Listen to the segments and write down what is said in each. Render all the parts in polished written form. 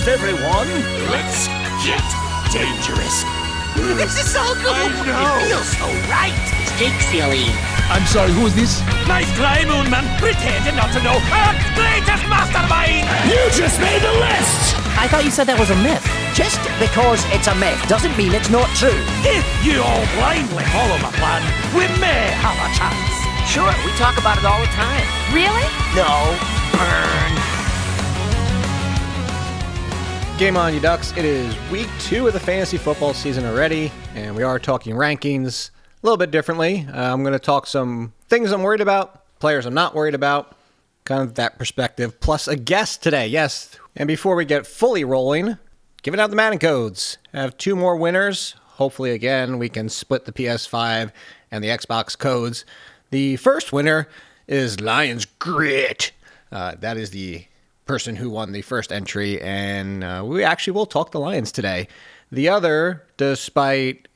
confused, everyone. Let's get dangerous. This is so cool. I know. It feels so right. Take Ciely. I'm sorry, who is this? Nice try, Moonman, pretending not to know. Earth's greatest mastermind. You just made the list. I thought you said that was a myth. Just because it's a myth doesn't mean it's not true. If you all blindly follow my plan, we may have a chance. Sure, we talk about it all the time. Really? No, burn. Game on, you Ducks. It is week 2 of the fantasy football season already, and we are talking rankings a little bit differently. I'm going to talk some things I'm worried about, players I'm not worried about, kind of that perspective, plus a guest today, yes. And before we get fully rolling, giving out the Madden codes. I have 2 more winners. Hopefully, again, we can split the PS5 and the Xbox codes. The first winner is Lions Grit. That is the person who won the first entry, and we actually will talk the Lions today. The other, despite,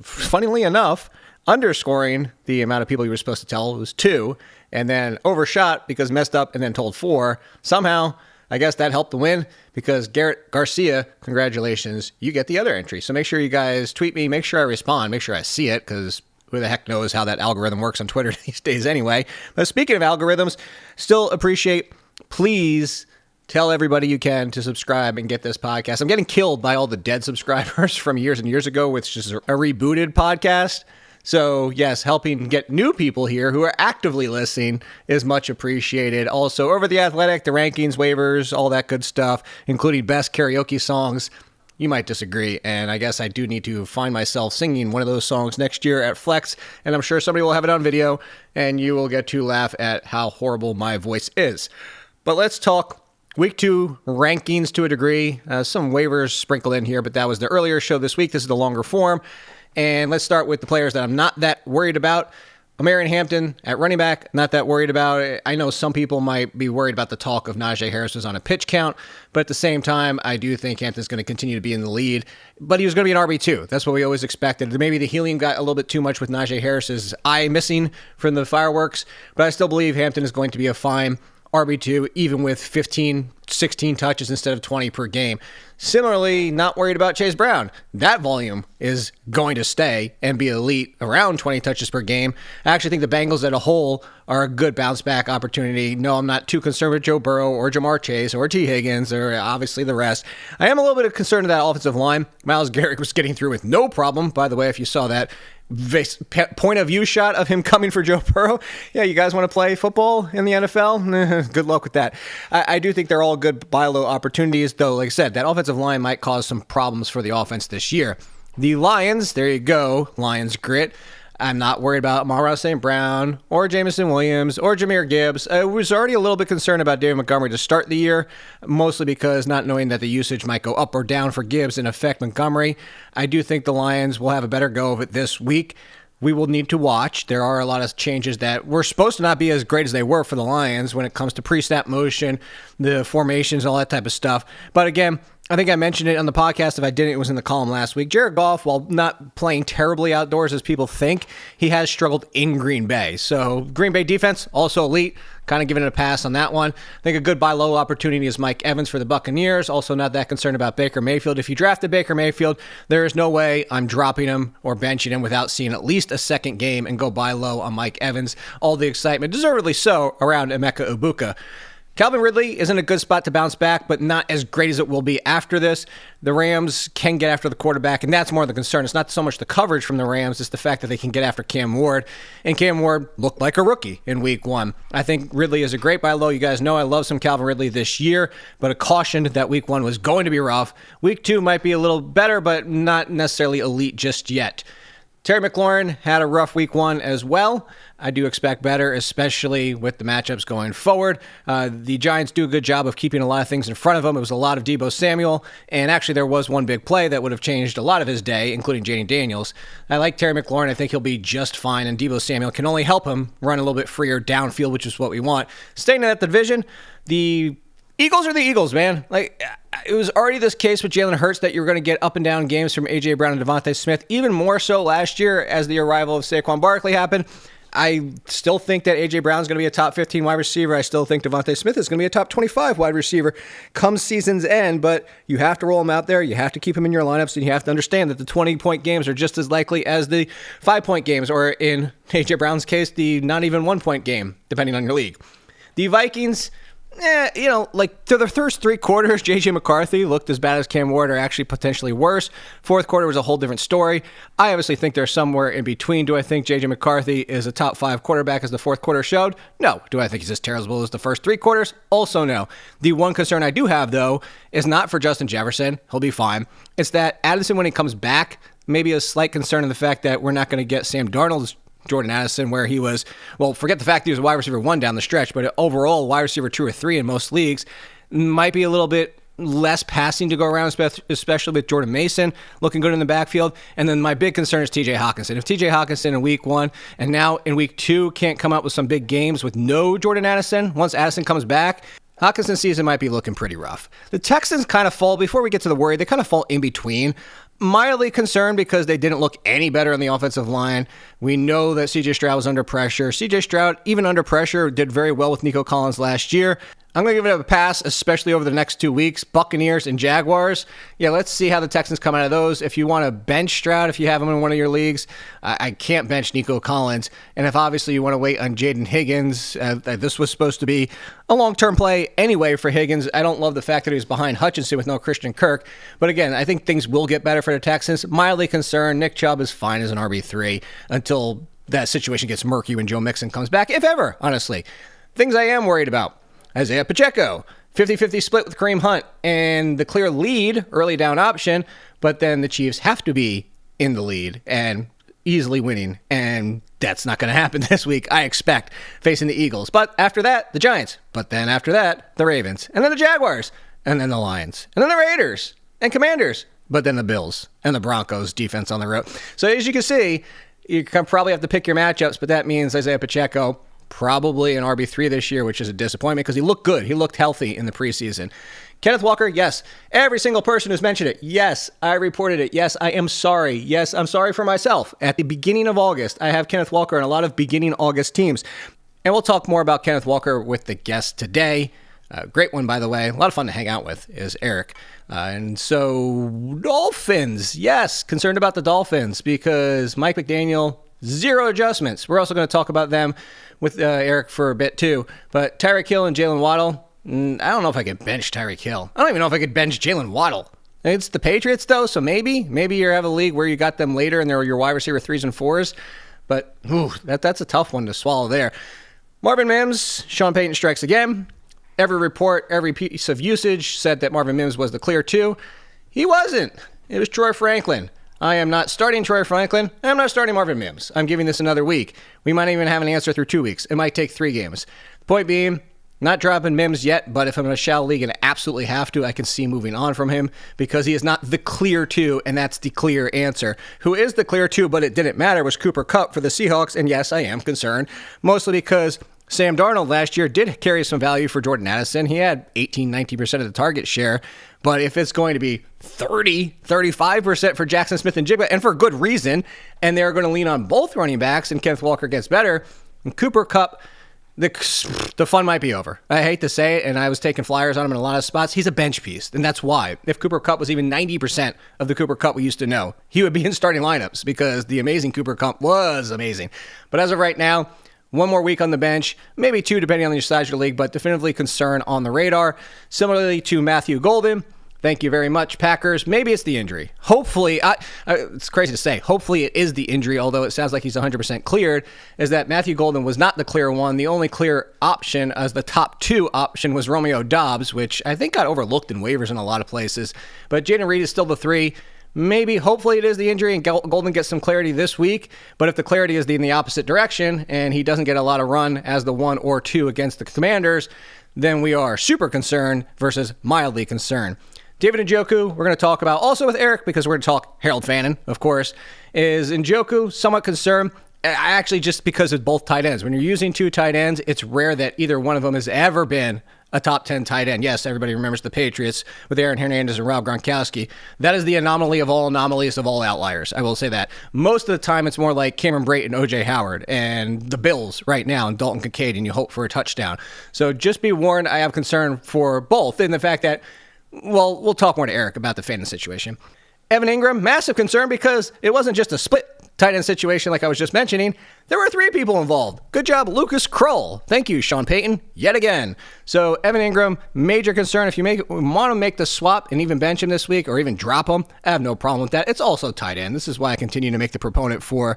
funnily enough, underscoring the amount of people you were supposed to tell, was 2, and then overshot because messed up and then told 4. Somehow, I guess that helped the win because Garrett Garcia, congratulations, you get the other entry. So make sure you guys tweet me, make sure I respond, make sure I see it, because who the heck knows how that algorithm works on Twitter these days anyway. But speaking of algorithms, still appreciate, please tell everybody you can to subscribe and get this podcast. I'm getting killed by all the dead subscribers from years and years ago, which is a rebooted podcast. So, yes, helping get new people here who are actively listening is much appreciated. Also, Over the Athletic, the rankings, waivers, all that good stuff, including best karaoke songs. You might disagree, and I guess I do need to find myself singing one of those songs next year at Flex, and I'm sure somebody will have it on video, and you will get to laugh at how horrible my voice is. But let's talk Week 2 rankings to a degree. Some waivers sprinkled in here, but that was the earlier show this week. This is the longer form. And let's start with the players that I'm not that worried about. Marion Hampton at running back, not that worried about. I know some people might be worried about the talk of Najee Harris was on a pitch count, but at the same time, I do think Hampton's going to continue to be in the lead. But he was going to be an RB2. That's what we always expected. Maybe the helium got a little bit too much with Najee Harris's eye missing from the fireworks, but I still believe Hampton is going to be a fine RB2, even with 15, 16 touches instead of 20 per game. Similarly, not worried about Chase Brown. That volume is going to stay and be elite around 20 touches per game. I actually think the Bengals as a whole are a good bounce back opportunity. No, I'm not too concerned with Joe Burrow or Jamar Chase or T. Higgins or obviously the rest. I am a little bit concerned with that offensive line. Myles Garrett was getting through with no problem. By the way, if you saw that point of view shot of him coming for Joe Burrow. Yeah, you guys want to play football in the NFL? Good luck with that. I do think they're all good buy low opportunities, though, like I said, that offensive line might cause some problems for the offense this year. The Lions, there you go, Lions Grit. I'm not worried about Amon-Ra St. Brown or Jameson Williams or Jahmyr Gibbs. I was already a little bit concerned about David Montgomery to start the year, mostly because not knowing that the usage might go up or down for Gibbs and affect Montgomery. I do think the Lions will have a better go of it this week. We will need to watch. There are a lot of changes that were supposed to not be as great as they were for the Lions when it comes to pre-snap motion, the formations, all that type of stuff. But again, I think I mentioned it on the podcast. If I didn't, it was in the column last week. Jared Goff, while not playing terribly outdoors as people think, he has struggled in Green Bay. So Green Bay defense, also elite. Kind of giving it a pass on that one. I think a good buy low opportunity is Mike Evans for the Buccaneers. Also not that concerned about Baker Mayfield. If you drafted Baker Mayfield, there is no way I'm dropping him or benching him without seeing at least a second game and go buy low on Mike Evans. All the excitement, deservedly so, around Emeka Egbuka. Calvin Ridley is in a good spot to bounce back, but not as great as it will be after this. The Rams can get after the quarterback, and that's more the concern. It's not so much the coverage from the Rams, it's the fact that they can get after Cam Ward. And Cam Ward looked like a rookie in week 1. I think Ridley is a great buy low. You guys know I love some Calvin Ridley this year, but a caution that week 1 was going to be rough. Week 2 might be a little better, but not necessarily elite just yet. Terry McLaurin had a rough week 1 as well. I do expect better, especially with the matchups going forward. The Giants do a good job of keeping a lot of things in front of them. It was a lot of Deebo Samuel, and actually there was one big play that would have changed a lot of his day, including Jaden Daniels. I like Terry McLaurin. I think he'll be just fine, and Deebo Samuel can only help him run a little bit freer downfield, which is what we want. Staying in that division, the Eagles are the Eagles, man. Like, it was already this case with Jalen Hurts that you were going to get up and down games from A.J. Brown and Devontae Smith, even more so last year as the arrival of Saquon Barkley happened. I still think that A.J. Brown's going to be a top 15 wide receiver. I still think Devontae Smith is going to be a top 25 wide receiver come season's end, but you have to roll him out there. You have to keep him in your lineups, and you have to understand that the 20-point games are just as likely as the 5-point games, or in A.J. Brown's case, the not even 1-point game, depending on your league. The Vikings... through the first 3 quarters, J.J. McCarthy looked as bad as Cam Ward, or actually potentially worse. Fourth quarter was a whole different story. I obviously think they're somewhere in between. Do I think J.J. McCarthy is a top 5 quarterback as the fourth quarter showed? No. Do I think he's as terrible as the first 3 quarters? Also no. The one concern I do have, though, is not for Justin Jefferson. He'll be fine. It's that Addison, when he comes back, maybe a slight concern in the fact that we're not going to get Sam Darnold's Jordan Addison, where he was, forget the fact that he was a wide receiver 1 down the stretch, but overall, wide receiver 2 or 3 in most leagues. Might be a little bit less passing to go around, especially with Jordan Mason looking good in the backfield. And then my big concern is TJ Hawkinson. If TJ Hawkinson in week 1 and now in week 2 can't come up with some big games with no Jordan Addison, once Addison comes back, Hawkinson's season might be looking pretty rough. The Texans kind of fall, before we get to the worry, they kind of fall in between. Mildly concerned because they didn't look any better on the offensive line. We know that C.J. Stroud was under pressure. C.J. Stroud, even under pressure, did very well with Nico Collins last year. I'm going to give it a pass, especially over the next 2 weeks. Buccaneers and Jaguars. Yeah, let's see how the Texans come out of those. If you want to bench Stroud, if you have him in one of your leagues, I can't bench Nico Collins. And if obviously you want to wait on Jaden Higgins, this was supposed to be a long-term play anyway for Higgins. I don't love the fact that he was behind Hutchinson with no Christian Kirk. But again, I think things will get better for the Texans. Mildly concerned. Nick Chubb is fine as an RB3 until that situation gets murky when Joe Mixon comes back, if ever, honestly. Things I am worried about. Isaiah Pacheco, 50-50 split with Kareem Hunt, and the clear lead, early down option, but then the Chiefs have to be in the lead and easily winning, and that's not going to happen this week, I expect, facing the Eagles. But after that, the Giants. But then after that, the Ravens. And then the Jaguars. And then the Lions. And then the Raiders. And Commanders. But then the Bills. And the Broncos defense on the road. So as you can see, you can probably have to pick your matchups, but that means Isaiah Pacheco probably an RB3 this year, which is a disappointment because he looked good. He looked healthy in the preseason. Kenneth Walker, yes. Every single person who's mentioned it, yes, I reported it. Yes, I am sorry. Yes, I'm sorry for myself. At the beginning of August, I have Kenneth Walker in a lot of beginning August teams. And we'll talk more about Kenneth Walker with the guest today. Great one, by the way. A lot of fun to hang out with is Eric. And so, Dolphins. Yes, concerned about the Dolphins because Mike McDaniel, 0 adjustments. We're also going to talk about them with Eric for a bit too. But Tyreek Hill and Jalen Waddle, I don't know if I could bench Tyreek Hill. I don't even know if I could bench Jalen Waddle. It's the Patriots though, so maybe you have a league where you got them later and they're your wide receiver 3s and 4s. But that's a tough one to swallow there. Marvin Mims, Sean Payton strikes again. Every report, every piece of usage said that Marvin Mims was the clear 2. He wasn't. It was Troy Franklin. I am not starting Troy Franklin. I'm not starting Marvin Mims. I'm giving this another week. We might even have an answer through 2 weeks. It might take 3 games. The point being, not dropping Mims yet, but if I'm in a shallow league and I absolutely have to, I can see moving on from him because he is not the clear 2, and that's the clear answer. Who is the clear 2, but it didn't matter, was Cooper Kupp for the Seahawks, and yes, I am concerned, mostly because Sam Darnold last year did carry some value for Jordan Addison. He had 18-19% of the target share. But if it's going to be 30-35% for Jackson Smith-Njigba, and for good reason, and they're going to lean on both running backs, and Kenneth Walker gets better, and Cooper Kupp, the fun might be over. I hate to say it, and I was taking flyers on him in a lot of spots. He's a bench piece, and that's why. If Cooper Kupp was even 90% of the Cooper Kupp we used to know, he would be in starting lineups because the amazing Cooper Kupp was amazing. But as of right now, 1 more week on the bench, maybe 2 depending on your size of your league, but definitively concern on the radar. Similarly to Matthew Golden, thank you very much, Packers. Maybe it's the injury. Hopefully, it's crazy to say, hopefully it is the injury, although it sounds like he's 100% cleared, is that Matthew Golden was not the clear one. The only clear option as the top 2 option was Romeo Doubs, which I think got overlooked in waivers in a lot of places. But Jaden Reed is still the 3. Maybe, hopefully it is the injury and Golden gets some clarity this week. But if the clarity is in the opposite direction and he doesn't get a lot of run as the 1 or 2 against the Commanders, then we are super concerned versus mildly concerned. David Njoku, we're going to talk about also with Eric because we're going to talk Harold Fannin, of course. Is Njoku somewhat concerned? Actually, just because of both tight ends. When you're using 2 tight ends, it's rare that either one of them has ever been a top 10 tight end. Yes, everybody remembers the Patriots with Aaron Hernandez and Rob Gronkowski. That is the anomaly of all anomalies of all outliers. I will say that. Most of the time, it's more like Cameron Brate and O.J. Howard and the Bills right now and Dalton Kincaid, and you hope for a touchdown. So just be warned, I have concern for both in the fact that, well, we'll talk more to Eric about the fantasy situation. Evan Ingram, massive concern because it wasn't just a split tight end situation like I was just mentioning. There were 3 people involved. Good job, Lucas Krull. Thank you, Sean Payton, yet again. So Evan Ingram, major concern. If you want to make the swap and even bench him this week or even drop him, I have no problem with that. It's also tight end. This is why I continue to make the proponent for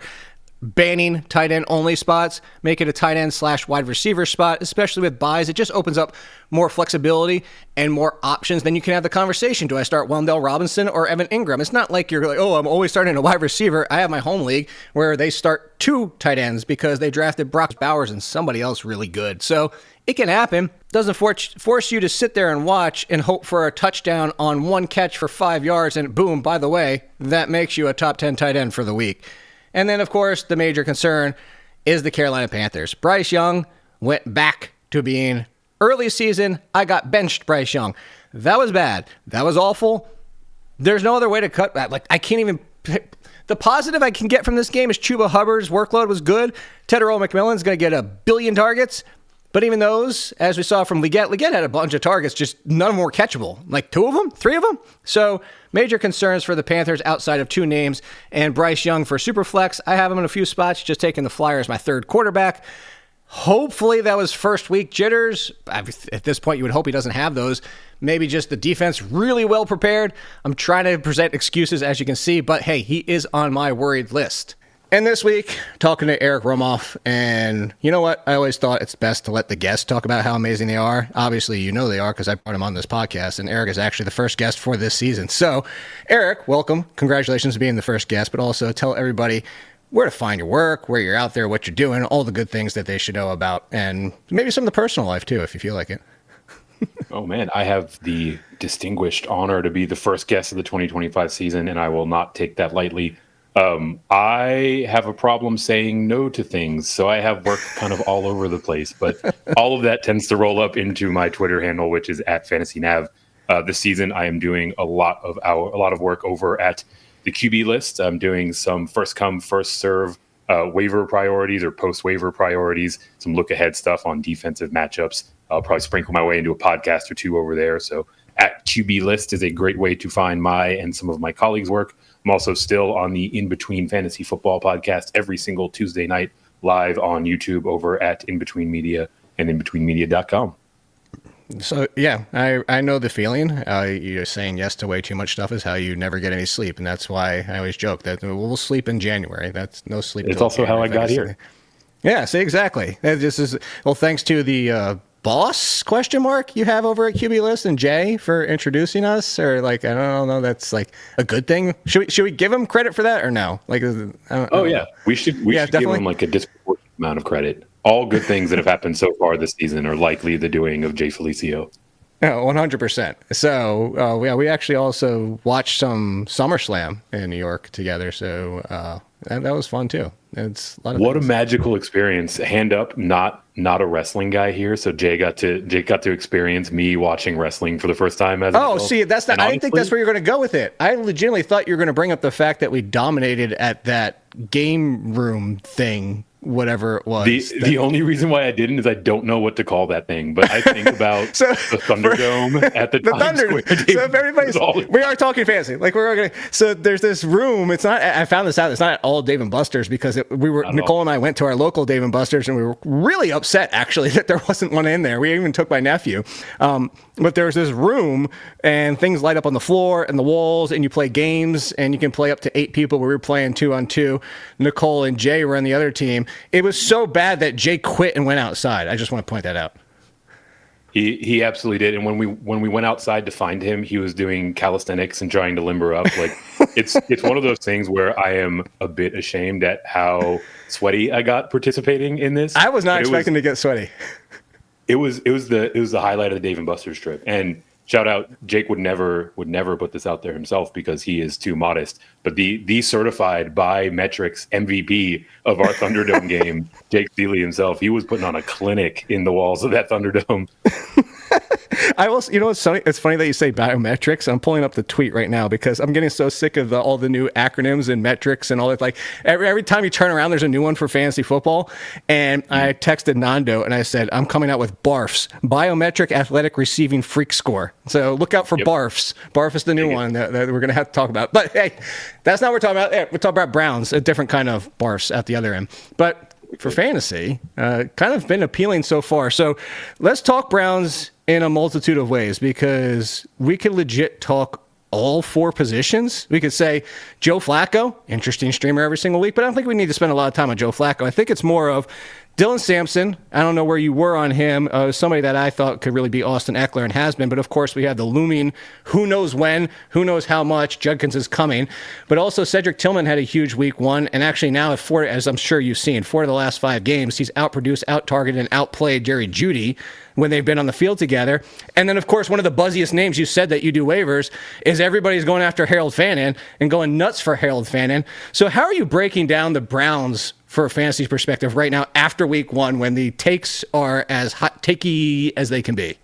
banning tight end only spots, make it a tight end / wide receiver spot, especially with buys. It just opens up more flexibility and more options. Then you can have the conversation. Do I start Wendell Robinson or Evan Ingram? It's not like you're like, oh, I'm always starting a wide receiver. I have my home league where they start 2 tight ends because they drafted Brock Bowers and somebody else really good. So it can happen. Doesn't force you to sit there and watch and hope for a touchdown on 1 catch for 5 yards. And boom, by the way, that makes you a top 10 tight end for the week. And then, of course, the major concern is the Carolina Panthers. Bryce Young went back to being early season. I got benched Bryce Young. That was bad. That was awful. There's no other way to cut that. Like, I can't even... The positive I can get from this game is Chuba Hubbard's workload was good. Tedero McMillan's going to get 1 billion targets. But even those, as we saw from Leggett had a bunch of targets, just none of them were catchable. Like 2 of them, 3 of them. So major concerns for the Panthers outside of 2 names. And Bryce Young for Superflex. I have him in a few spots, just taking the flyer as my 3rd quarterback. Hopefully that was first week jitters. At this point, you would hope he doesn't have those. Maybe just the defense really well prepared. I'm trying to present excuses, as you can see. But hey, he is on my worried list. And this week, talking to Eric Romoff, and you know what? I always thought it's best to let the guests talk about how amazing they are. Obviously, you know they are because I brought him on this podcast, and Eric is actually the first guest for this season. So, Eric, welcome. Congratulations on being the first guest, but also tell everybody where to find your work, where you're out there, what you're doing, all the good things that they should know about, and maybe some of the personal life, too, if you feel like it. Oh, man, I have the distinguished honor to be the first guest of the 2025 season, and I will not take that lightly. I have a problem saying no to things, so I have work kind of all over the place, but all of that tends to roll up into my Twitter handle, which is @FantasyNav. This season, I am doing a lot of work over at the QB list. I'm doing some first come, first serve waiver priorities or post waiver priorities, some look ahead stuff on defensive matchups. I'll probably sprinkle my way into a podcast or 2 over there. So @QB list is a great way to find my and some of my colleagues' work. I'm also still on the In Between Fantasy Football podcast every single Tuesday night live on YouTube over at In Between Media and InBetweenMedia.com. So, yeah, I know the feeling. You're saying yes to way too much stuff is how you never get any sleep. And that's why I always joke that we'll sleep in January. That's no sleep. It's also how I got here. Yeah, see, exactly. This is, well, thanks to the boss question mark you have over at QB List and Jay for introducing us, or like, I don't know, that's like a good thing. Should we give him credit for that or no? Like, yeah, we should give him like a disproportionate amount of credit. All good things that have happened so far this season are likely the doing of Jay Felicio. Yeah, 100%. So we actually also watched some SummerSlam in New York together. So that was fun too. It's a lot of things. A magical experience. Hand up, not a wrestling guy here. So Jake got to experience me watching wrestling for the first time as see, that's not. I didn't think that's where you're going to go with it. I legitimately thought you were going to bring up the fact that we dominated at that game room thing. Whatever it was. The only reason why I didn't is I don't know what to call that thing, but I think about the Thunderdome at the Times Square. So if everybody's, we are talking fantasy. Like so there's this room. It's not. I found this out. It's not at all Dave and Buster's because Nicole and I went to our local Dave and Buster's and we were really upset actually that there wasn't one in there. We even took my nephew. But there was this room and things light up on the floor and the walls and you play games and you can play up to 8 people. We were playing 2-on-2. Nicole and Jay were on the other team. It was so bad that Jay quit and went outside. I just want to point that out. He absolutely did. And when we went outside to find him, he was doing calisthenics and trying to limber up. Like it's one of those things where I am a bit ashamed at how sweaty I got participating in this. I was not expecting to get sweaty. It was the highlight of the Dave and Buster's trip. And shout out, Jake would never put this out there himself because he is too modest. But the certified by metrics MVP of our Thunderdome game, Jake Ciely himself, he was putting on a clinic in the walls of that Thunderdome. I will. You know, it's funny that you say biometrics. I'm pulling up the tweet right now because I'm getting so sick of all the new acronyms and metrics and all that. Like every time you turn around, there's a new one for fantasy football. And I texted Nando and I said, I'm coming out with BARFs, biometric athletic receiving freak score. So look out for BARFs. BARF is the new one that we're going to have to talk about. But hey, that's not what we're talking about. We're talking about Browns, a different kind of BARFs at the other end. But for fantasy, kind of been appealing so far. So let's talk Browns in a multitude of ways because we could legit talk all four positions. We could say Joe Flacco, interesting streamer every single week, but I don't think we need to spend a lot of time on Joe Flacco. I think it's more of Dylan Sampson. I don't know where you were on him. Somebody that I thought could really be Austin Eckler and has been. But, of course, we have the looming who knows when, who knows how much. Judkins is coming. But also Cedric Tillman had a huge week one. And actually now, as I'm sure you've seen, 4 of the last 5 games, he's outproduced, out-targeted, and outplayed Jerry Jeudy when they've been on the field together. And then, of course, one of the buzziest names you said that you do waivers is everybody's going after Harold Fannin and going nuts for Harold Fannin. So how are you breaking down the Browns for a fantasy perspective right now after week one when the takes are as hot takey as they can be?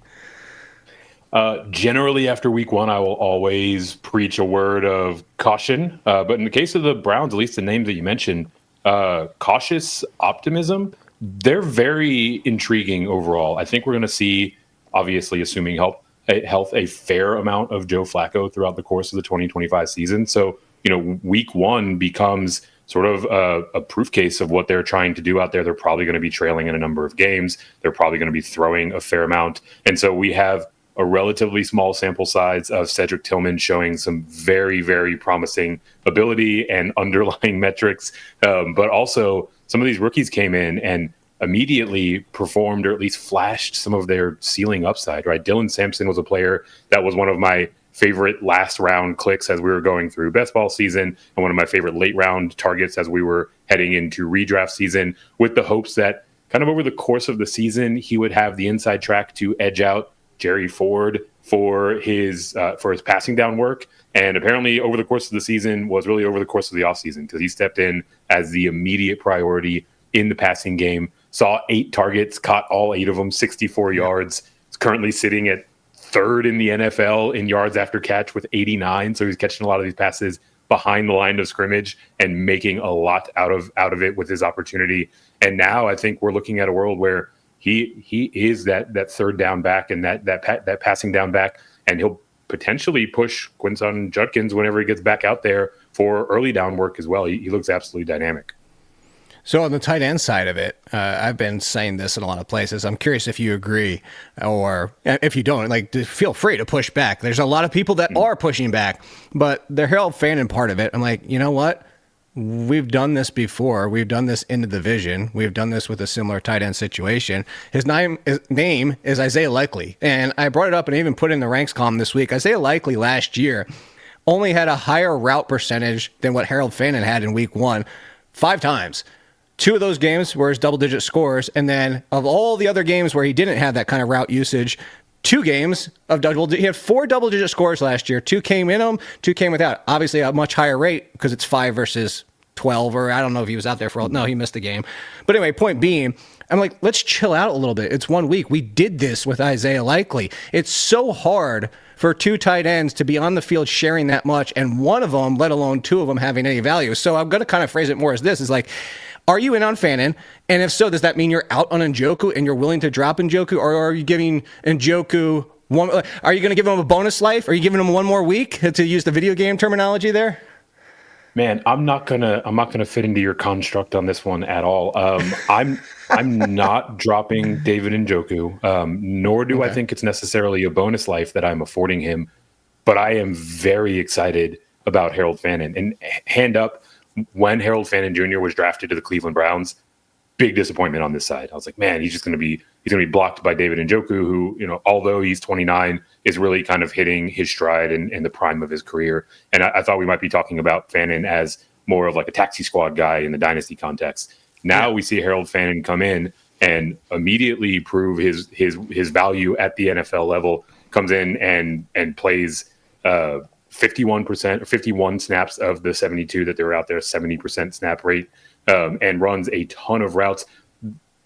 Generally, after week one, I will always preach a word of caution. But in the case of the Browns, at least the names that you mentioned, cautious optimism, they're very intriguing overall. I think we're going to see, obviously, assuming health, a fair amount of Joe Flacco throughout the course of the 2025 season. So, week one becomes sort of a proof case of what they're trying to do out there. They're probably going to be trailing in a number of games. They're probably going to be throwing a fair amount. And so we have a relatively small sample size of Cedric Tillman showing some very, very promising ability and underlying metrics. But also some of these rookies came in and immediately performed or at least flashed some of their ceiling upside, right? Dylan Sampson was a player that was one of my favorite last round clicks as we were going through best ball season and one of my favorite late round targets as we were heading into redraft season, with the hopes that kind of over the course of the season, he would have the inside track to edge out Jerry Ford for his passing down work. And apparently over the course of the season was really over the course of the offseason because he stepped in as the immediate priority in the passing game, saw 8 targets, caught all 8 of them, 64 yards. Is currently sitting at 3rd in the NFL in yards after catch with 89. So he's catching a lot of these passes behind the line of scrimmage and making a lot out of it with his opportunity. And now I think we're looking at a world where he is that third down back and that passing down back, and he'll potentially push Quinton Judkins whenever he gets back out there for early down work as well. He looks absolutely dynamic. So on the tight end side of it, I've been saying this in a lot of places. I'm curious if you agree, or if you don't, feel free to push back. There's a lot of people that are pushing back, but the Harold Fannin part of it, I'm like, you know what? We've done this before. We've done this in the division. We've done this with a similar tight end situation. His name is Isaiah Likely, and I brought it up and even put it in the ranks column this week. Isaiah Likely last year only had a higher route percentage than what Harold Fannin had in week one 5 times. 2 of those games were his double-digit scores, and then of all the other games where he didn't have that kind of route usage, 2 games of he had 4 double-digit scores last year. 2 came in them, 2 came without. Obviously, a much higher rate because it's 5 versus 12, or I don't know if he was out there for all. No, he missed the game. But anyway, point being, I'm like, let's chill out a little bit. It's 1 week. We did this with Isaiah Likely. It's so hard for 2 tight ends to be on the field sharing that much, and one of them, let alone 2 of them, having any value. So I'm going to kind of phrase it more as this, is like, are you in on Fannin? And if so, does that mean you're out on Njoku and you're willing to drop Njoku? Or are you giving Njoku one? Are you going to give him a bonus life? Are you giving him 1 more week, to use the video game terminology there? Man, I'm not gonna fit into your construct on this one at all. I'm not dropping David Njoku, nor do I think it's necessarily a bonus life that I'm affording him. But I am very excited about Harold Fannin. And hand up, when Harold Fannin Jr. was drafted to the Cleveland Browns, big disappointment on this side. I was like, man, he's going to be blocked by David Njoku, who, although he's 29, is really kind of hitting his stride in the prime of his career. And I thought we might be talking about Fannin as more of like a taxi squad guy in the dynasty context. Now we see Harold Fannin come in and immediately prove his value at the NFL level. Comes in and plays 51% or 51 snaps of the 72 that they were out there, 70% snap rate, and runs a ton of routes.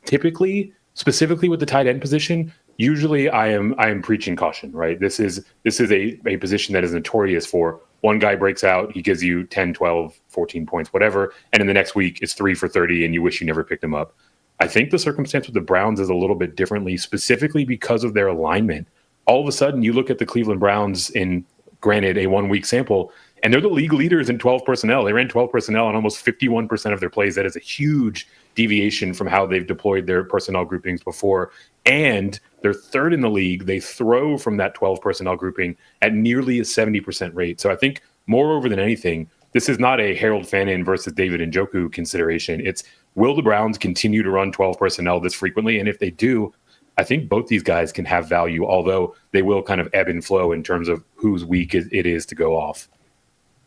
Typically, specifically with the tight end position, usually I am preaching caution, right? This is a position that is notorious for one guy breaks out, he gives you 10, 12, 14 points, whatever, and in the next week it's 3 for 30 and you wish you never picked him up. I think the circumstance with the Browns is a little bit differently, specifically because of their alignment. All of a sudden, you look at the Cleveland Browns in, granted, a 1-week sample, and they're the league leaders in 12 personnel. They ran 12 personnel on almost 51% of their plays. That is a huge deviation from how they've deployed their personnel groupings before. And they're third in the league. They throw from that 12 personnel grouping at nearly a 70% rate. So I think, moreover than anything, this is not a Harold Fannin versus David Njoku consideration. It's, will the Browns continue to run 12 personnel this frequently? And if they do, I think both these guys can have value, although they will kind of ebb and flow in terms of whose week it is to go off.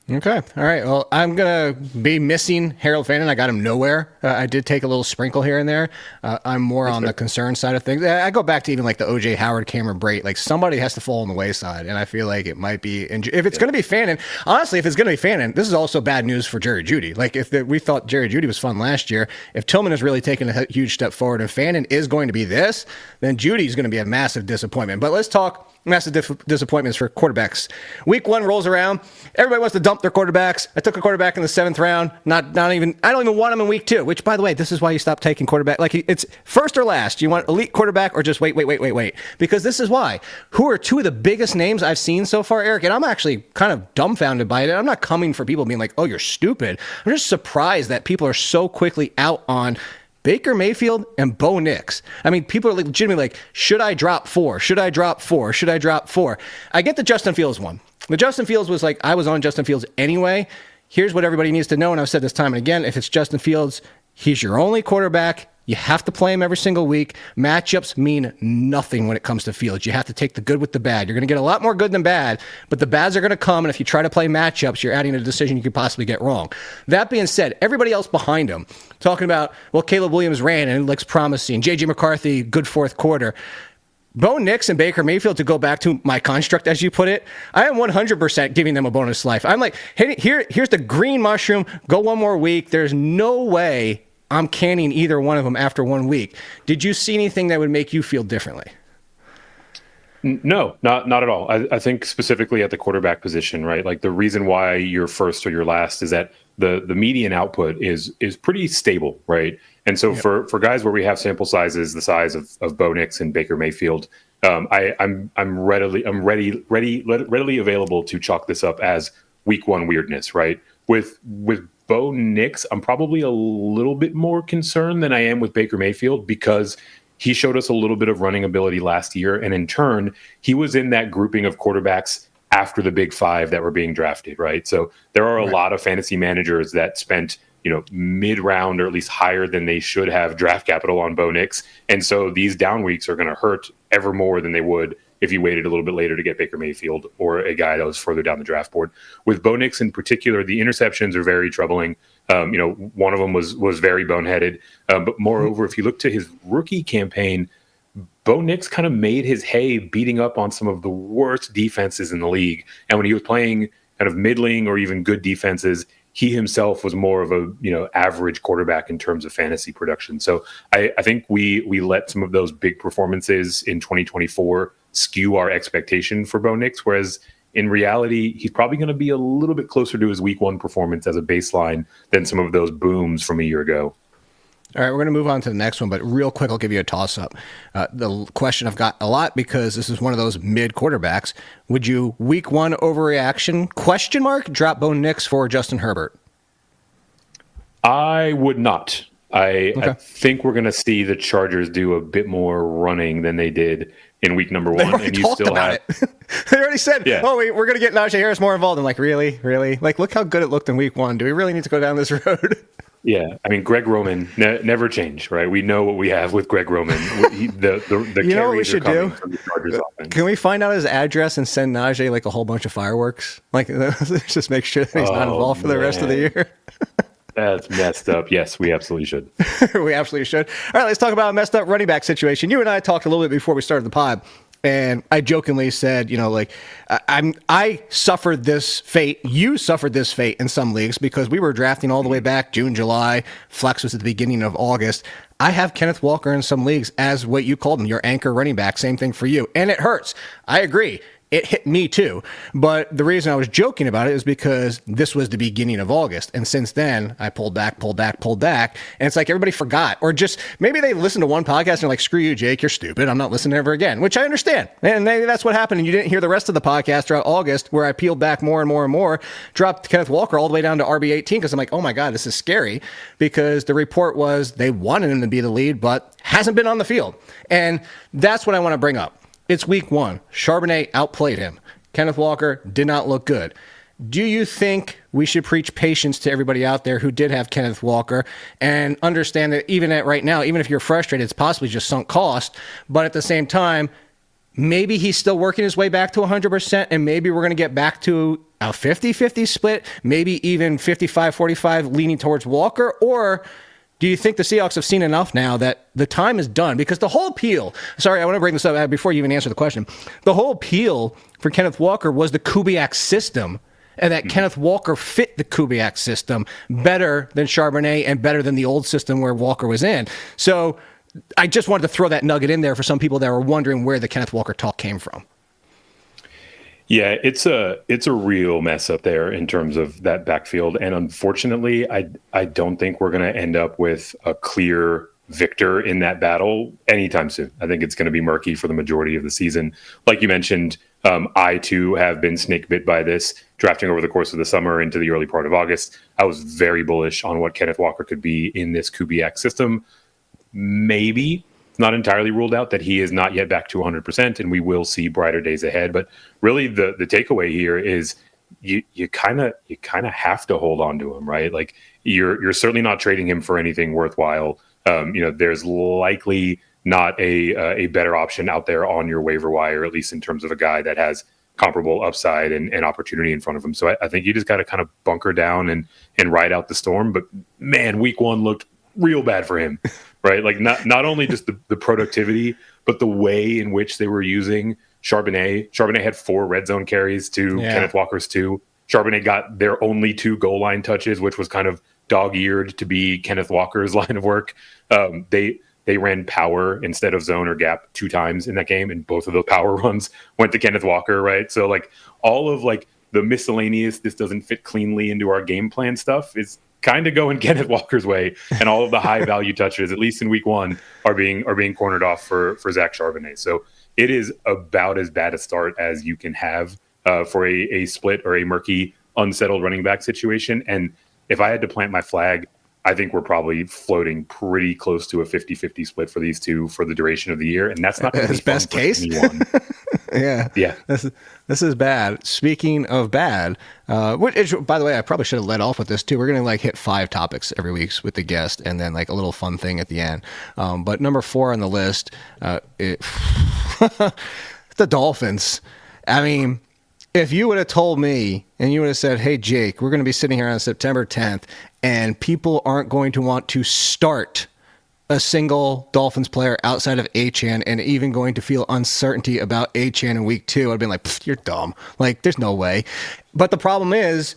Okay. All right. Well, I'm going to be missing Harold Fannin. I got him nowhere. I did take a little sprinkle here and there. I'm more on the concern side of things. I go back to even like the O.J. Howard, Cameron Brate. Like somebody has to fall on the wayside. And I feel like it might be, if it's going to be Fannin, honestly, if it's going to be Fannin, this is also bad news for Jerry Jeudy. Like we thought Jerry Jeudy was fun last year. If Tillman has really taken a huge step forward and Fannin is going to be this, then Judy's going to be a massive disappointment. But let's talk massive disappointments for quarterbacks. Week 1 rolls around. Everybody wants to dump their quarterbacks. I took a quarterback in the 7th round. I don't even want him in week 2, which, by the way, this is why you stop taking quarterback. Like, it's first or last. You want elite quarterback or just wait. Because this is why. Who are 2 of the biggest names I've seen so far, Eric? And I'm actually kind of dumbfounded by it. I'm not coming for people being like, oh, you're stupid. I'm just surprised that people are so quickly out on Baker Mayfield and Bo Nix. I mean, people are legitimately like, should I drop 4? Should I drop 4? Should I drop 4? I get the Justin Fields one. The Justin Fields was like, I was on Justin Fields anyway. Here's what everybody needs to know, and I've said this time and again, if it's Justin Fields, he's your only quarterback. You have to play him every single week. Matchups mean nothing when it comes to Fields. You have to take the good with the bad. You're going to get a lot more good than bad, but the bads are going to come, and if you try to play matchups, you're adding a decision you could possibly get wrong. That being said, everybody else behind him, talking about, well, Caleb Williams ran and it looks promising. J.J. McCarthy, good 4th quarter. Bo Nix and Baker Mayfield, to go back to my construct, as you put it, I am 100% giving them a bonus life. I'm like, hey, here's the green mushroom. Go one more week. There's no way I'm canning either one of them after 1 week. Did you see anything that would make you feel differently? No, not at all. I think specifically at the quarterback position, right? Like the reason why you're first or you're last is that the median output is pretty stable, right? And so for guys where we have sample sizes the size of Bo Nix and Baker Mayfield, I'm readily available to chalk this up as week 1 weirdness, right? With Bo Nix, I'm probably a little bit more concerned than I am with Baker Mayfield because he showed us a little bit of running ability last year, and in turn, he was in that grouping of quarterbacks after the big 5 that were being drafted, right? So there are a lot of fantasy managers that spent, mid-round or at least higher than they should have draft capital on Bo Nix, and so these down weeks are going to hurt ever more than they would if you waited a little bit later to get Baker Mayfield or a guy that was further down the draft board. With Bo Nix in particular, the interceptions are very troubling. One of them was very boneheaded. But moreover, if you look to his rookie campaign, Bo Nix kind of made his hay beating up on some of the worst defenses in the league. And when he was playing kind of middling or even good defenses, he himself was more of a average quarterback in terms of fantasy production. So I think we let some of those big performances in 2024 skew our expectation for Bo Nix, whereas in reality, he's probably going to be a little bit closer to his week 1 performance as a baseline than some of those booms from a year ago. All right, we're going to move on to the next one, but real quick, I'll give you a toss-up. The question I've got a lot because this is one of those mid-quarterbacks. Would you week 1 overreaction, ? Drop Bo Nix for Justin Herbert? I would not. I think we're going to see the Chargers do a bit more running than they did in week number 1. And you still have it. They already said, we're going to get Najee Harris more involved. I'm like, really? Like, look how good it looked in week 1. Do we really need to go down this road? Yeah, I mean, Greg Roman never changed, right? We know what we have with Greg Roman. The you know what we should do? From the Chargers offense. Can we find out his address and send Najee like a whole bunch of fireworks? Like, just make sure that he's not involved for the rest of the year. That's messed up. Yes, we absolutely should. We absolutely should. All right, let's talk about a messed up running back situation. You and I talked a little bit before we started the pod. And I jokingly said, I suffered this fate. You suffered this fate in some leagues because we were drafting all the way back June, July. Flex was at the beginning of August. I have Kenneth Walker in some leagues as what you called him, your anchor running back. Same thing for you. And it hurts. I agree. It hit me too. But the reason I was joking about it is because this was the beginning of August. And since then, I pulled back. And it's like everybody forgot. Or just maybe they listened to one podcast and they're like, screw you, Jake, you're stupid. I'm not listening ever again, which I understand. And maybe that's what happened. And you didn't hear the rest of the podcast throughout August where I peeled back more and more, dropped Kenneth Walker all the way down to RB18 because I'm like, oh my God, this is scary. Because the report was they wanted him to be the lead, but hasn't been on the field. And that's what I want to bring up. It's week 1. Charbonnet outplayed him. Kenneth Walker did not look good. Do you think we should preach patience to everybody out there who did have Kenneth Walker and understand that even at right now, even if you're frustrated, it's possibly just sunk cost, but at the same time, maybe he's still working his way back to 100%, and maybe we're going to get back to a 50-50 split, maybe even 55-45 leaning towards Walker, or do you think the Seahawks have seen enough now that the time is done? Because the whole appeal, sorry, I want to bring this up before you even answer the question. The whole appeal for Kenneth Walker was the Kubiak system, and that Kenneth Walker fit the Kubiak system better than Charbonnet and better than the old system where Walker was in. So I just wanted to throw that nugget in there for some people that were wondering where the Kenneth Walker talk came from. Yeah, it's a real mess up there in terms of that backfield. And unfortunately, I don't think we're going to end up with a clear victor in that battle anytime soon. I think it's going to be murky for the majority of the season. Like you mentioned, I too have been snake bit by this, drafting over the course of the summer into the early part of August. I was very bullish on what Kenneth Walker could be in this Kubiak system. Maybe it's not entirely ruled out that he is not yet back to 100%, and we will see brighter days ahead. But really, the takeaway here is you kind of have to hold on to him, right? Like you're certainly not trading him for anything worthwhile. There's likely not a better option out there on your waiver wire, at least in terms of a guy that has comparable upside and opportunity in front of him. So I think you just got to kind of bunker down and ride out the storm. But man, week 1 looked real bad for him, right? Like not only just the productivity, but the way in which they were using Charbonnet. Charbonnet had 4 red zone carries to Kenneth Walker's 2. Charbonnet got their only 2 goal line touches, which was kind of dog-eared to be Kenneth Walker's line of work. They ran power instead of zone or gap 2 times in that game, and both of those power runs went to Kenneth Walker, right? So like all of like the miscellaneous, this doesn't fit cleanly into our game plan stuff is kind of going Kenneth Walker's way, and all of the high value touches, at least in week 1, are being cornered off for Zach Charbonnet. So it is about as bad a start as you can have for a split or a murky, unsettled running back situation. And if I had to plant my flag, I think we're probably floating pretty close to a 50-50 split for these two for the duration of the year, and that's not going to be best case. Yeah. This is bad. Speaking of bad, which, by the way, I probably should have led off with this too. We're going to hit 5 topics every week with the guest, and then a little fun thing at the end. But number 4 on the list, the Dolphins. I mean, if you would have told me and you would have said, hey, Jake, we're going to be sitting here on September 10th and people aren't going to want to start a single Dolphins player outside of Achane and even going to feel uncertainty about Achane in week 2, I'd been like, you're dumb. There's no way. But the problem is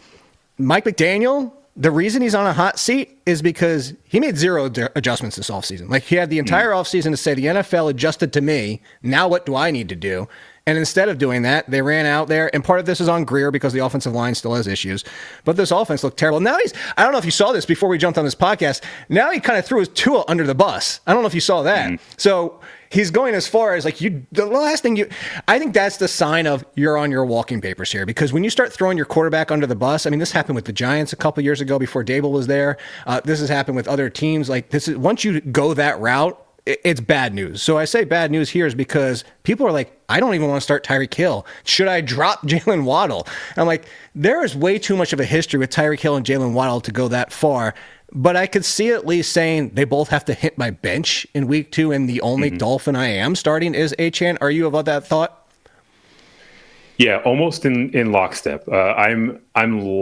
Mike McDaniel, the reason he's on a hot seat is because he made 0 adjustments this offseason. He had the entire offseason to say the NFL adjusted to me. Now what do I need to do? And instead of doing that, they ran out there. And part of this is on Greer because the offensive line still has issues. But this offense looked terrible. Now I don't know if you saw this before we jumped on this podcast. Now he kind of threw his Tua under the bus. I don't know if you saw that. So he's going as far as the last thing I think that's the sign of you're on your walking papers here, because when you start throwing your quarterback under the bus, I mean, this happened with the Giants a couple years ago before Dable was there. This has happened with other teams. Once you go that route, it's bad news. So I say bad news here is because people are like, I don't even want to start Tyreek Hill. Should I drop Jalen Waddle? And I'm like, there is way too much of a history with Tyreek Hill and Jalen Waddle to go that far. But I could see at least saying they both have to hit my bench in week 2, and the only Dolphin I am starting is Achane. Are you about that thought? Yeah, almost in lockstep. I'm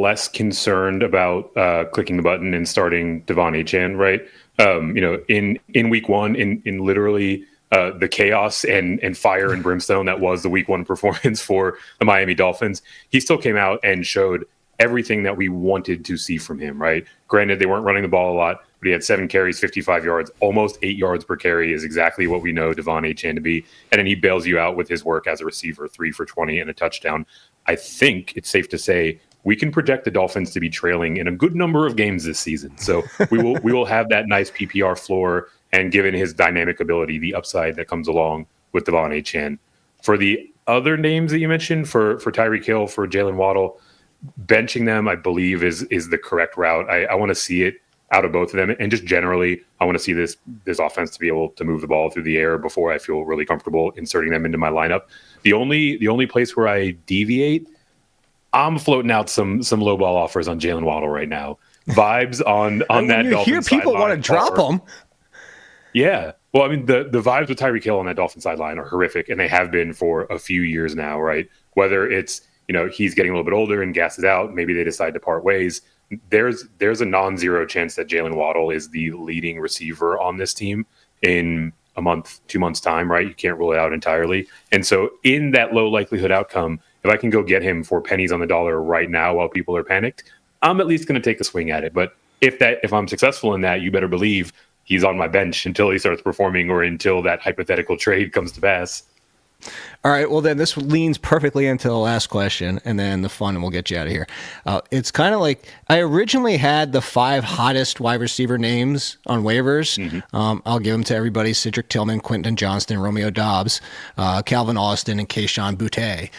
less concerned about clicking the button and starting Devon Achane, right? In week 1, in literally the chaos and fire and brimstone that was the week 1 performance for the Miami Dolphins, he still came out and showed everything that we wanted to see from him, right? Granted, they weren't running the ball a lot, but but he had 7 carries, 55 yards, almost 8 yards per carry is exactly what we know Devon Achane to be. And then he bails you out with his work as a receiver, 3 for 20 and a touchdown. I think it's safe to say we can project the Dolphins to be trailing in a good number of games this season. So we will have that nice PPR floor, and given his dynamic ability, the upside that comes along with Devon Achane. For the other names that you mentioned, for Tyreek Hill, for Jalen Waddle, benching them, I believe, is the correct route. I want to see it out of both of them, and just generally, I want to see this offense to be able to move the ball through the air before I feel really comfortable inserting them into my lineup. The only place where I deviate, I'm floating out some low ball offers on Jalen Waddle right now. Vibes on that. You hear people want to drop him. Yeah. Well, I mean, the vibes with Tyreek Hill on that Dolphin sideline are horrific, and they have been for a few years now, right? Whether it's, he's getting a little bit older and gas is out, maybe they decide to part ways. There's a non-zero chance that Jalen Waddle is the leading receiver on this team in a month, 2 months' time, right? You can't rule it out entirely. And so in that low likelihood outcome, if I can go get him for pennies on the dollar right now while people are panicked, I'm at least going to take a swing at it. But if I'm successful in that, you better believe he's on my bench until he starts performing or until that hypothetical trade comes to pass. All right, well, then this leans perfectly into the last question, and then the fun, and we'll get you out of here. It's kind of like I originally had the 5 hottest wide receiver names on waivers. Mm-hmm. I'll give them to everybody: Cedric Tillman, Quentin Johnston, Romeo Doubs, Calvin Austin, and Kayshon Boutte.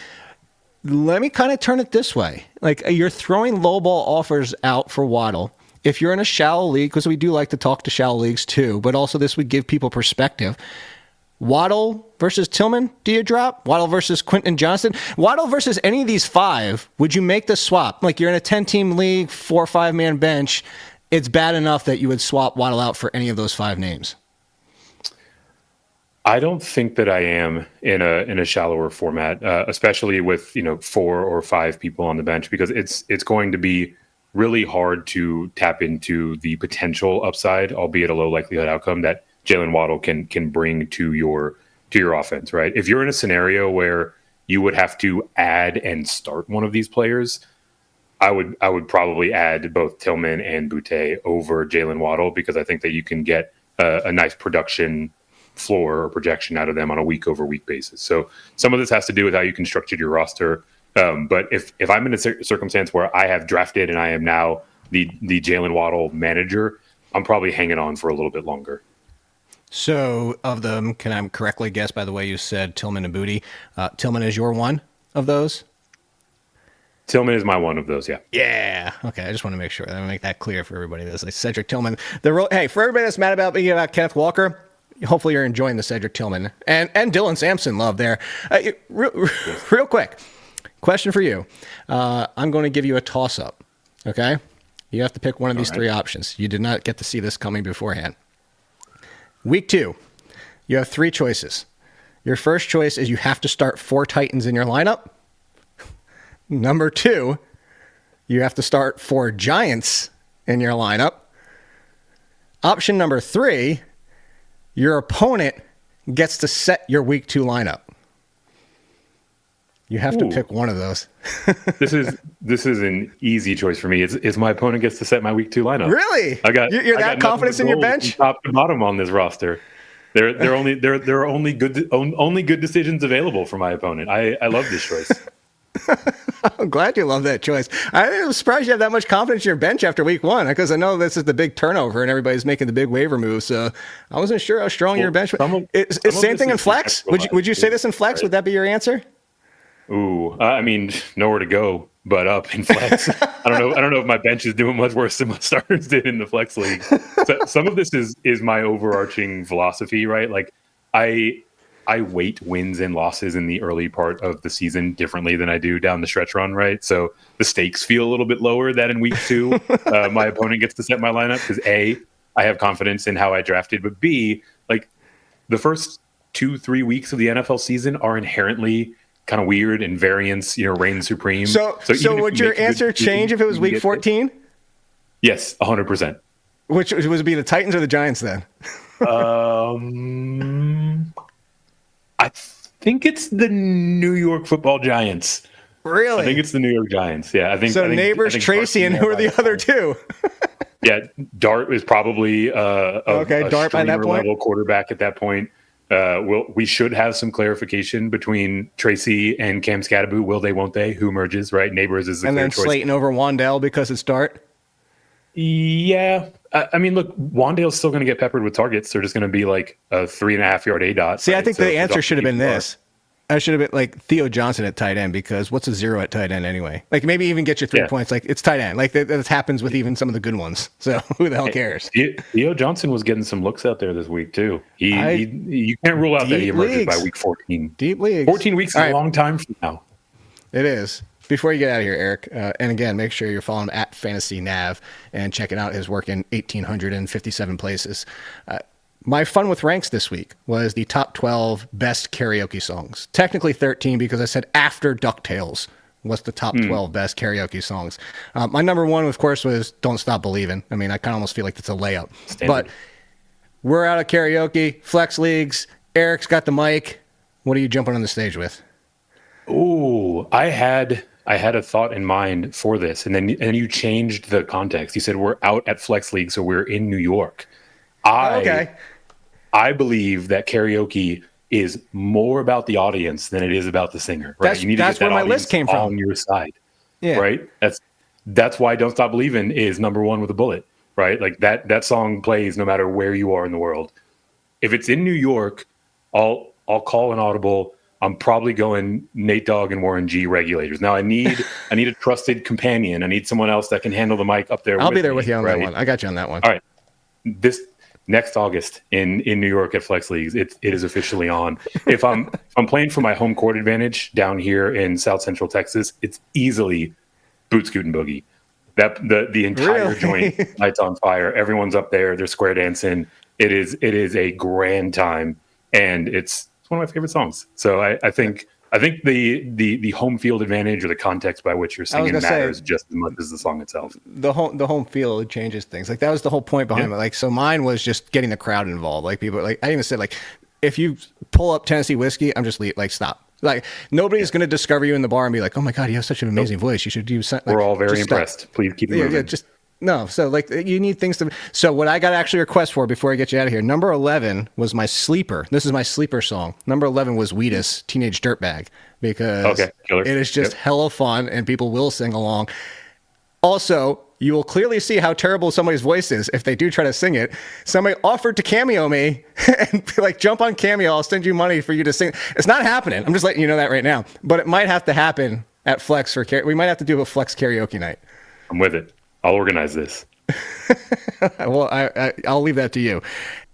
Let me kind of turn it this way. Like, you're throwing low ball offers out for Waddle. If you're in a shallow league, because we do like to talk to shallow leagues too, but also this would give people perspective. Waddle versus Tillman, do you drop? Waddle versus Quentin Johnston? Waddle versus any of these 5, would you make the swap? Like, you're in a 10-team league, 4 or 5-man bench. It's bad enough that you would swap Waddle out for any of those 5 names. I don't think that I am in a shallower format, especially with 4 or 5 people on the bench, because it's going to be really hard to tap into the potential upside, albeit a low likelihood outcome, that Jalen Waddle can bring to your offense, right? If you're in a scenario where you would have to add and start one of these players, I would probably add both Tillman and Boutte over Jalen Waddle, because I think that you can get a nice production floor or projection out of them on a week-over-week basis. So some of this has to do with how you constructed your roster. But if I'm in a circumstance where I have drafted and I am now the Jalen Waddle manager, I'm probably hanging on for a little bit longer. So of them, can I correctly guess by the way you said Tillman and Boutte, Tillman is your one of those? Tillman is my one of those, yeah. Yeah. Okay, I just want to make sure. I want to make that clear for everybody. That's like Cedric Tillman. Hey, for everybody that's mad about being about Kenneth Walker, hopefully you're enjoying the Cedric Tillman and Dylan Sampson love there. Real quick, question for you. I'm going to give you a toss-up, okay? You have to pick one of these 3 options. You did not get to see this coming beforehand. Week 2, you have 3 choices. Your first choice is you have to start 4 Titans in your lineup. Number 2, you have to start 4 Giants in your lineup. Option number 3, your opponent gets to set your week 2 lineup. You have to pick one of those. This is an easy choice for me. It's my opponent gets to set my week 2 lineup. Really? You're that confident in your bench? Top to bottom on this roster. There are only good decisions available for my opponent. I love this choice. I'm glad you love that choice. I'm surprised you have that much confidence in your bench after week 1, because I know this is the big turnover and everybody's making the big waiver move. So I wasn't sure how strong your bench was. Same thing in flex? Would you say this in flex? Right? Would that be your answer? Ooh, I mean, nowhere to go but up in flex. I don't know if my bench is doing much worse than my starters did in the flex league. So some of this is my overarching philosophy, right? Like I weight wins and losses in the early part of the season differently than I do down the stretch run, right? So the stakes feel a little bit lower that in week 2, my opponent gets to set my lineup because A, I have confidence in how I drafted, but B, like the first 2-3 weeks of the NFL season are inherently kind of weird and variance, reign supreme. So would your answer change if it was week 14? Yes, 100%. Which would it be, the Titans or the Giants then? I think it's the New York Football Giants. Really? I think it's the New York Giants. Yeah, I think Neighbors, Tracy, and who are the other 2? Yeah, Dart is probably a Dart by that point. level quarterback at that point. We should have some clarification between Tracy and Cam Scadaboo. Will they, won't they? Who merges, right? Neighbors is the clear choice. And then Slayton over Wandale because it's Dart? Yeah. I mean, look, Wandale's still going to get peppered with targets. They're just going to be like a 3.5 yard ADOT. See, right? I think the answer should have been this. I should have been like Theo Johnson at tight end, because what's a 0 at tight end anyway? Like, maybe even get your 3 points. Like, it's tight end. Like, that happens with even some of of the good ones. So who the hell cares? Theo Johnson was getting some looks out there this week too. You can't rule out that he emerges by week 14. Deep leagues. 14 weeks is a long time from now. It is. Before you get out of here, Eric, and again, make sure you're following him at Fantasy Nav and checking out his work in 1,857 places. My fun with ranks this week was the top 12 best karaoke songs. Technically 13, because I said after DuckTales was the top 12 best karaoke songs. My number one, of course, was Don't Stop Believin'. I mean, I kind of almost feel like that's a layup. Standard. But we're out of karaoke, flex leagues. Eric's got the mic. What are you jumping on the stage with? Ooh, I had a thought in mind for this, and then you changed the context. You said we're out at Flex League, so we're in New York. I believe that karaoke is more about the audience than it is about the singer. Right? You need to get that where my list came from. On your side. Yeah. Right? That's why Don't Stop Believin' is number one with a bullet. Right? Like that song plays no matter where you are in the world. If it's in New York, I'll call an audible. I'm probably going Nate Dogg and Warren G regulators. Now I need a trusted companion. I need someone else that can handle the mic up there. I'll be there with you on that one. I got you on that one. All right. This next August in New York at Flex Leagues, it is officially on. If I'm playing for my home court advantage down here in South Central Texas, it's easily Boot Scoot and Boogie. That the entire joint lights on fire. Everyone's up there. They're square dancing. It is a grand time, and it's one of my favorite songs. So I think the home field advantage or the context by which you're singing matters just as much as the song itself. The home field changes things. Like, that was the whole point behind it. Like, so mine was just getting the crowd involved. Like, people, like, I even said, like, if you pull up Tennessee whiskey, I'm just like, stop. Like, nobody's going to discover you in the bar and be like, oh my God, you have such an amazing voice. You should do something. We're all very impressed. Stop. Please keep it moving. No, so like, you need things to. So what I got to actually request for before I get you out of here, number 11 was my sleeper. This is my sleeper song. Number 11 was Wheatus, Teenage Dirtbag, because it is just hella fun and people will sing along. Also, you will clearly see how terrible somebody's voice is if they do try to sing it. Somebody offered to cameo me and be like, jump on Cameo. I'll send you money for you to sing. It's not happening. I'm just letting you know that right now. But it might have to happen at Flex we might have to do a Flex karaoke night. I'm with it. I'll organize this. Well, I'll leave that to you.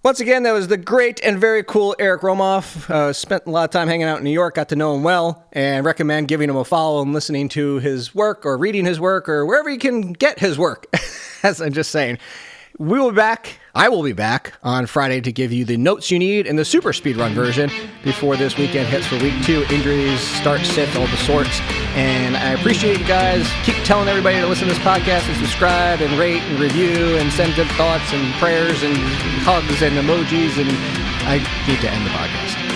Once again, that was the great and very cool Eric Romoff. Spent a lot of time hanging out in New York, got to know him well, and recommend giving him a follow and listening to his work or reading his work or wherever you can get his work. As I'm just saying. We will be back. I will be back on Friday to give you the notes you need in the super speed run version before this weekend hits for week 2. Injuries, start, sit, all the sorts. And I appreciate you guys. Keep telling everybody to listen to this podcast and subscribe and rate and review and send good thoughts and prayers and hugs and emojis. And I need to end the podcast.